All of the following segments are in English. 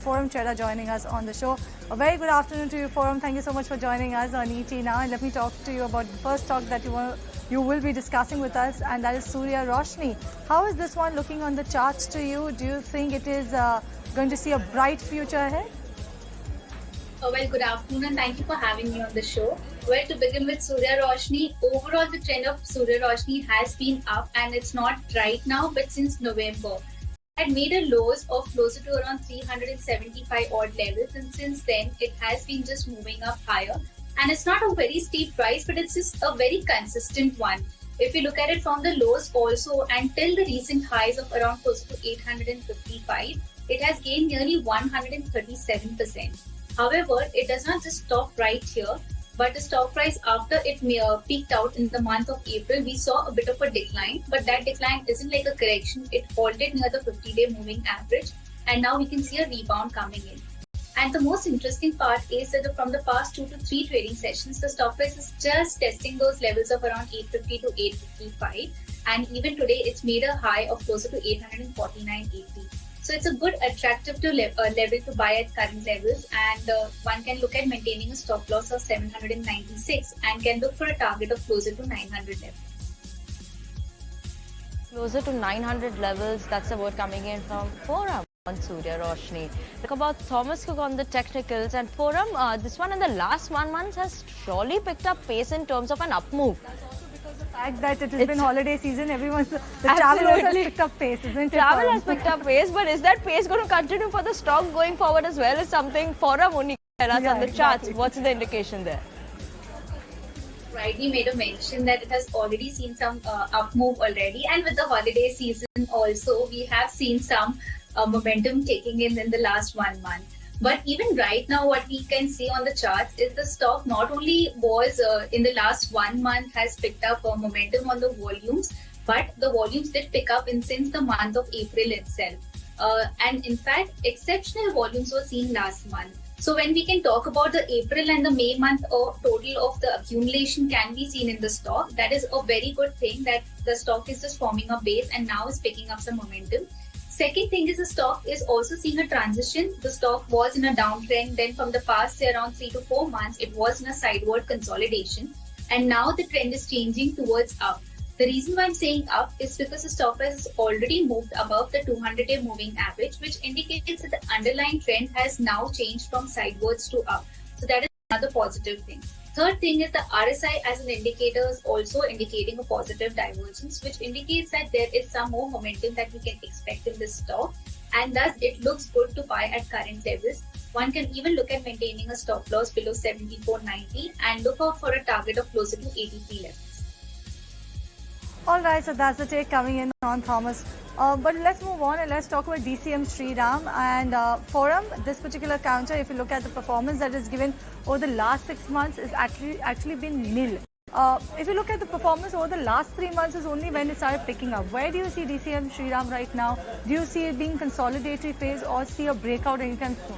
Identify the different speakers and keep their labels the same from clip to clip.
Speaker 1: Forum Trader joining us on the show. A very good afternoon to you, Forum. Thank you so much for joining us on ET now. And let me talk to you about the first stock that you will be discussing with us, and that is Surya Roshni. How is this one looking on the charts to you? Do you think it is going to see a bright future ahead?
Speaker 2: Well, good afternoon and thank you for having me on the show. Well, to begin with Surya Roshni, overall the trend of Surya Roshni has been up, and it's not right now but since November. It had made a lows of closer to around 375 odd levels, and since then it has been just moving up higher. And it's not a very steep rise, but it's just a very consistent one. If you look at it from the lows also until the recent highs of around close to 855, it has gained nearly 137%. However, it does not just stop right here, but the stock price after it peaked out in the month of April, we saw a bit of a decline, but that decline isn't like a correction. It halted near the 50-day moving average, and now we can see a rebound coming in. And the most interesting part is that from the past 2 to 3 trading sessions, the stock price is just testing those levels of around 850 to 855, and even today it's made a high of closer to 849.80. So it's a good attractive level to buy at current levels, and one can look at maintaining a stop loss of 796 and can look for a target of closer to 900 levels.
Speaker 3: Closer to 900 levels, that's the word coming in from Forum on Surya Roshni. Talk about Thomas Cook on the technicals, and Forum, this one in the last 1 month has surely picked up pace in terms of an up move.
Speaker 1: Fact that it has been holiday season, the travel also has picked up pace, isn't it?
Speaker 3: Travel has picked up pace, but is that pace going to continue for the stock going forward as well? Is something Forum only tell us on the charts?
Speaker 1: Exactly.
Speaker 3: What's the indication there?
Speaker 2: Rightly made a mention that it has already seen some up move already, and with the holiday season also, we have seen some momentum taking in the last 1 month. But even right now, what we can see on the charts is the stock not only was in the last 1 month has picked up momentum on the volumes, but the volumes did pick up since the month of April itself. And in fact, exceptional volumes were seen last month. So when we can talk about the April and the May month total of the accumulation can be seen in the stock, that is a very good thing that the stock is just forming a base and now is picking up some momentum. Second thing is the stock is also seeing a transition. The stock was in a downtrend, then from the past say around 3 to 4 months, it was in a sideward consolidation, and now the trend is changing towards up. The reason why I'm saying up is because the stock price has already moved above the 200-day moving average, which indicates that the underlying trend has now changed from sidewards to up. So that is another positive thing. Third thing is the RSI as an indicator is also indicating a positive divergence, which indicates that there is some more momentum that we can expect in this stock, and thus it looks good to buy at current levels. One can even look at maintaining a stop loss below 74.90 and look out for a target of closer to 83 levels.
Speaker 1: Alright, so that's the take coming in on Thomas. But let's move on and let's talk about DCM Shriram and Forum. This particular counter, if you look at the performance that is given over the last 6 months, is actually been nil. If you look at the performance over the last 3 months, is only when it started picking up. Where do you see DCM Shriram right now? Do you see it being consolidatory phase or see a breakout anytime soon?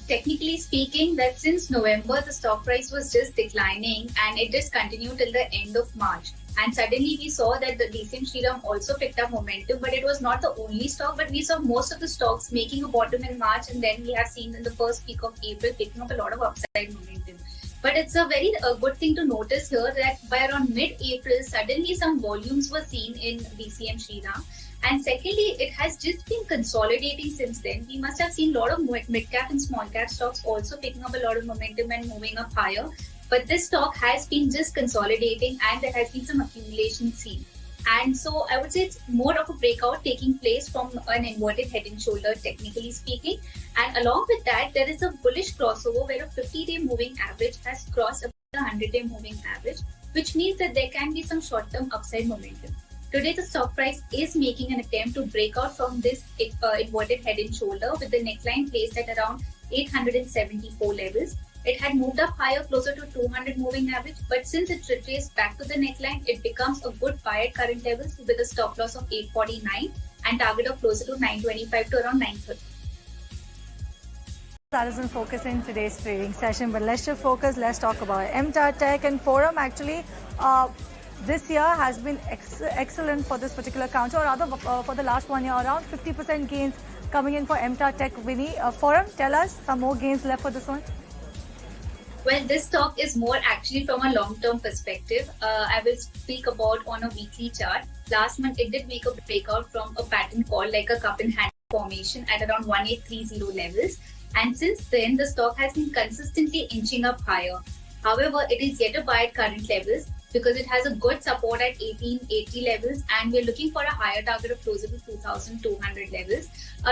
Speaker 2: Technically speaking, that since November the stock price was just declining and it just continued till the end of March. And suddenly we saw that the DCM Shriram also picked up momentum, but it was not the only stock, but we saw most of the stocks making a bottom in March, and then we have seen in the first week of April picking up a lot of upside momentum. But it's a very good thing to notice here that by around mid-April, suddenly some volumes were seen in DCM Shriram. And secondly, it has just been consolidating since then. We must have seen a lot of mid-cap and small-cap stocks also picking up a lot of momentum and moving up higher. But this stock has been just consolidating and there has been some accumulation seen. And so I would say it's more of a breakout taking place from an inverted head and shoulder, technically speaking. And along with that, there is a bullish crossover where a 50-day moving average has crossed above the 100-day moving average, which means that there can be some short-term upside momentum. Today, the stock price is making an attempt to break out from this inverted head and shoulder with the neckline placed at around 874 levels. It had moved up higher closer to 200 moving average, but since it retraced back to the neckline, it becomes a good buy at current levels with a stop loss of 849 and target of closer to 925 to around 930.
Speaker 1: That isn't focus in today's trading session, but let's shift focus. Let's talk about MTAR Tech and Forum. Actually, this year has been excellent for this particular counter, or rather for the last 1 year, around 50% gains coming in for MTA Tech Vinny. Forum, tell us some more gains left for this one.
Speaker 2: Well, this stock is more actually from a long-term perspective. I will speak about on a weekly chart. Last month, it did make a breakout from a pattern called like a cup in hand formation at around 1830 levels. And since then, the stock has been consistently inching up higher. However, it is yet to buy at current levels because it has a good support at 1880 levels, and we're looking for a higher target of closer to 2200 levels.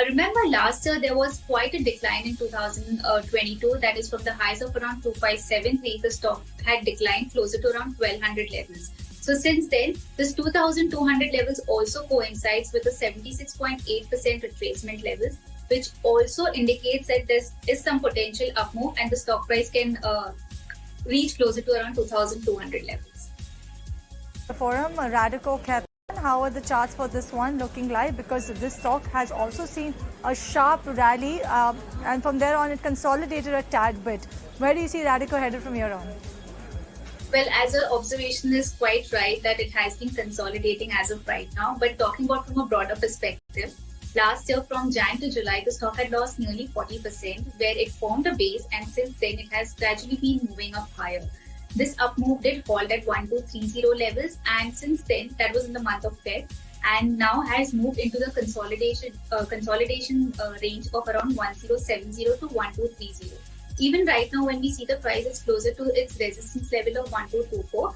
Speaker 2: Remember last year there was quite a decline in 2022, that is from the highs of around 2573, the stock had declined closer to around 1200 levels. So since then, this 2200 levels also coincides with the 76.8% retracement levels, which also indicates that there is some potential up move and the stock price can reach closer to around 2200 levels.
Speaker 1: The Forum, Radico Khaitan, how are the charts for this one looking like? Because this stock has also seen a sharp rally, and from there on it consolidated a tad bit. Where do you see Radico headed from here on?
Speaker 2: Well, as your observation is quite right that it has been consolidating as of right now. But talking about from a broader perspective, last year from Jan to July, the stock had lost nearly 40%, where it formed a base, and since then it has gradually been moving up higher. This up move did halt at 1230 levels, and since then, that was in the month of Feb, and now has moved into the consolidation range of around 1070 to 1230. Even right now, when we see the price is closer to its resistance level of 1224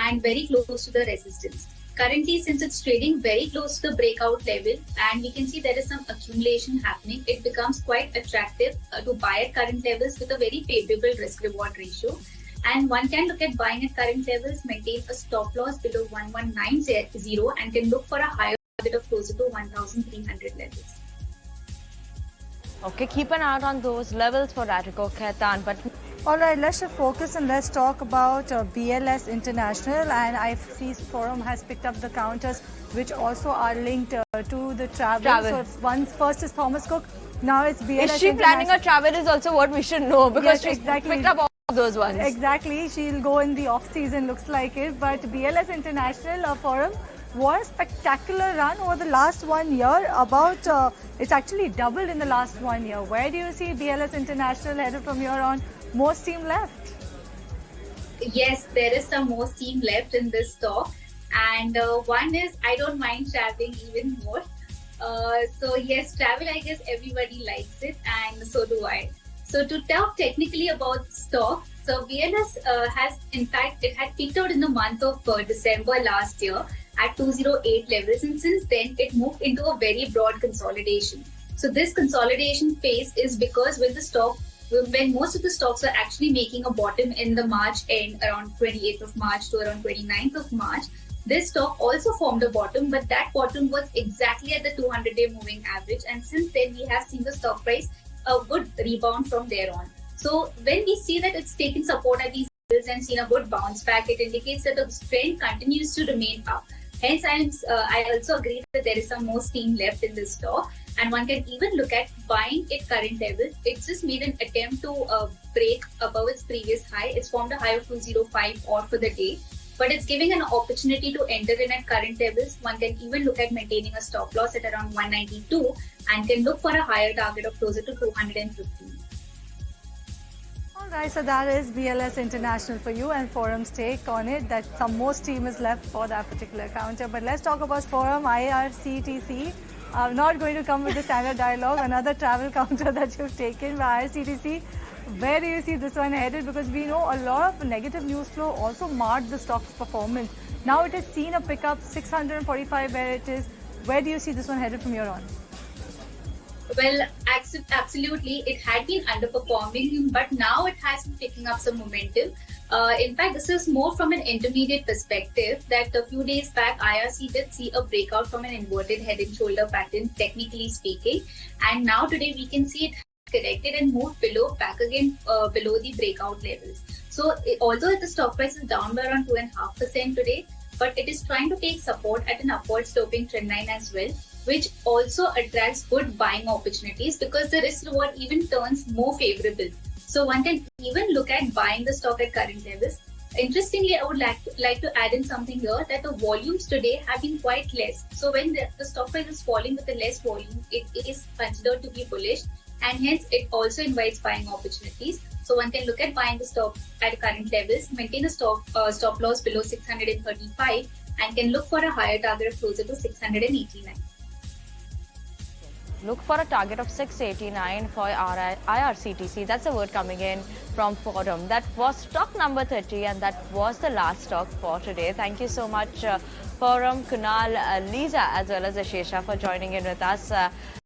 Speaker 2: and very close to the resistance. Currently, since it's trading very close to the breakout level and we can see there is some accumulation happening, it becomes quite attractive to buy at current levels with a very favorable risk-reward ratio. And one can look at buying at current levels, maintain a stop loss below 1190 and can look for a higher target of closer to 1300 levels.
Speaker 3: Okay, keep an eye on those levels for Radico Khaitan. But
Speaker 1: Alright, let's shift focus and let's talk about BLS International. And I see Forum has picked up the counters which also are linked to the travel. So first is Thomas Cook, now it's BLS.
Speaker 3: Is she planning a travel is also what we should know, because
Speaker 1: yes,
Speaker 3: she's picked up all those ones.
Speaker 1: Exactly, she'll go in the off season, looks like it. But BLS International Forum, what a spectacular run over the last 1 year. It's actually doubled in the last 1 year. Where do you see BLS International headed from here on? More steam left?
Speaker 2: Yes, there is some more steam left in this stock, and one is I don't mind traveling even more. So yes, travel, I guess everybody likes it, and so do I. So to talk technically about stock, so BLS has, in fact, it had peaked out in the month of December last year at 208 levels, and since then it moved into a very broad consolidation. So this consolidation phase is because when most of the stocks are actually making a bottom in the March end, around 28th of March to around 29th of March, this stock also formed a bottom, but that bottom was exactly at the 200-day moving average, and since then we have seen the stock price a good rebound from there on. So when we see that it's taken support at these levels and seen a good bounce back, it indicates that the trend continues to remain up. Hence, I also agree that there is some more steam left in this stock, and one can even look at buying at current levels. It's just made an attempt to break above its previous high. It's formed a high of 205 odd for the day, but it's giving an opportunity to enter in at current levels. One can even look at maintaining a stop loss at around 192 and can look for a higher target of closer to 215.
Speaker 1: Alright, so that is BLS International for you, and Forum's take on it, that some more steam is left for that particular counter. But let's talk about Forum, IRCTC. I'm not going to come with the standard dialogue, another travel counter that you've taken by IRCTC. Where do you see this one headed? Because we know a lot of negative news flow also marred the stock's performance. Now it has seen a pickup, 645 where it is. Where do you see this one headed from here on?
Speaker 2: Well, absolutely, it had been underperforming, but now it has been picking up some momentum. In fact, this is more from an intermediate perspective, that a few days back, IRC did see a breakout from an inverted head and shoulder pattern, technically speaking. And now today we can see it corrected and moved back again below the breakout levels. So although the stock price is down by around 2.5% today, but it is trying to take support at an upward sloping trend line as well, which also attracts good buying opportunities because the risk reward even turns more favorable. So one can even look at buying the stock at current levels. Interestingly, I would like to add in something here that the volumes today have been quite less. So when the stock price is falling with a less volume, it is considered to be bullish, and hence it also invites buying opportunities. So one can look at buying the stock at current levels, maintain a stop loss below 635, and can look for a higher target of closer to 689.
Speaker 3: Look for a target of 689 for IRCTC. That's the word coming in from Forum. That was stock number 30, and that was the last stock for today. Thank you so much, Forum, Kunal, Lisa, as well as Ashesha for joining in with us.